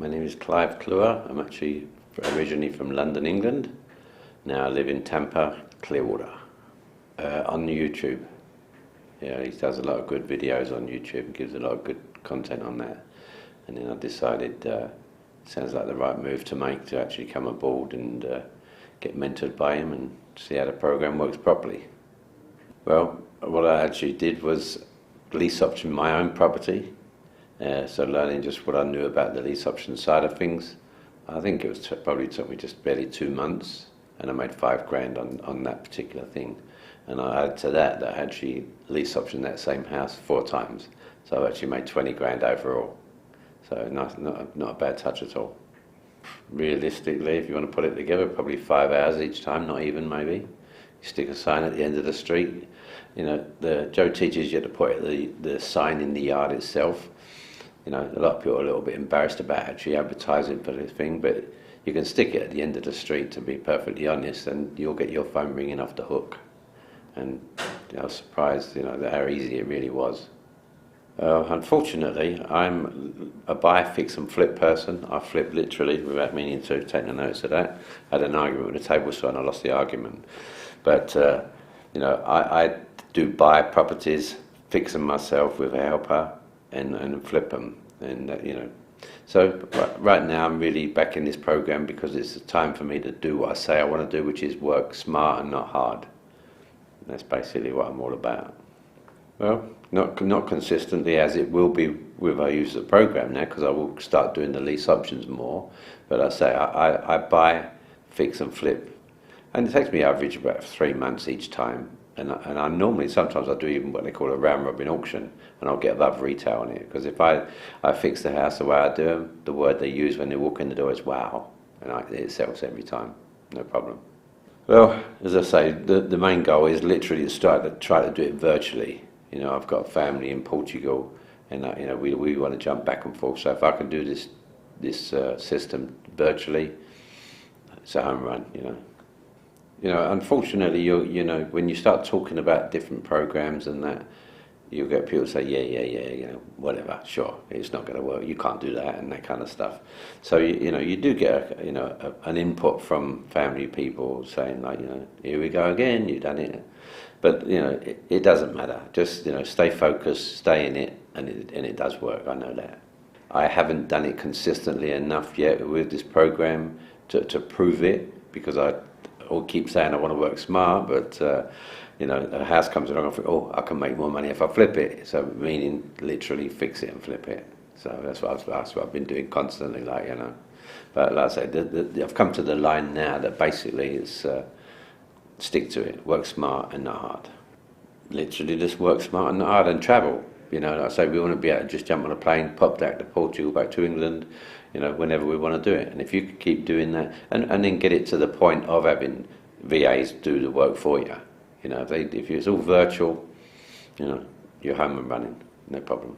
My name is Clive Cluer. I'm actually originally from London, England. Now I live in Tampa, Clearwater. On YouTube. Yeah, he does a lot of good videos on YouTube and gives a lot of good content on that. And then I decided sounds like the right move to make, to actually come aboard and get mentored by him and see how the program works properly. Well, what I actually did was lease option my own property. So learning just what I knew about the lease option side of things. I think it was probably took me just barely 2 months, and I made $5,000 on that particular thing. And I added to that I actually lease optioned that same house 4 times. So I've actually made 20 grand overall. So not a bad touch at all. Realistically, if you want to put it together, probably 5 hours each time, not even maybe. You stick a sign at the end of the street. You know, Joe teaches you to put the sign in the yard itself. You know, a lot of people are a little bit embarrassed about actually advertising for this thing, but you can stick it at the end of the street, to be perfectly honest, and you'll get your phone ringing off the hook. And I was surprised, you know, how easy it really was. Unfortunately, I'm a buy, fix and flip person. I flip literally without meaning to, take no notice of that. I had an argument with the table saw and I lost the argument. But, you know, I do buy properties, fix them myself with a helper, and flip them, and you know. So right now I'm really back in this program because it's time for me to do what I say I want to do, which is work smart and not hard. And that's basically what I'm all about. Well, not consistently as it will be with our use of the program now, because I will start doing the lease options more. But I say I buy, fix and flip, and it takes me average about 3 months each time. And I normally, sometimes I do even what they call a round robin auction, and I'll get above retail on it, because if I fix the house the way I do them, the word they use when they walk in the door is wow, and it sells every time, no problem. Well, as I say, the main goal is literally to try to do it virtually. You know, I've got a family in Portugal, and you know, we want to jump back and forth. So if I can do this system virtually, it's a home run. You know, unfortunately, you know, when you start talking about different programs and that, you'll get people say, yeah, you know, whatever, sure, it's not going to work, you can't do that, and that kind of stuff. So you know, you do get an input from family people saying, like, you know, here we go again, you've done it. But you know, it doesn't matter. Just, you know, stay focused, stay in it, and it does work. I know that. I haven't done it consistently enough yet with this program to prove it, because I all keep saying I want to work smart, but you know, a house comes along, I think, oh, I can make more money if I flip it. So meaning literally fix it and flip it. So that's what I've been doing constantly, like, you know. But like I say, I've come to the line now that basically it's stick to it, work smart and not hard. Literally just work smart and not hard, and travel. You know, like I say, we want to be able to just jump on a plane, pop back to Portugal, back to England, you know, whenever we want to do it. And if you could keep doing that, and then get it to the point of having VAs do the work for you. You know, if it's all virtual, you know, you're home and running, no problem.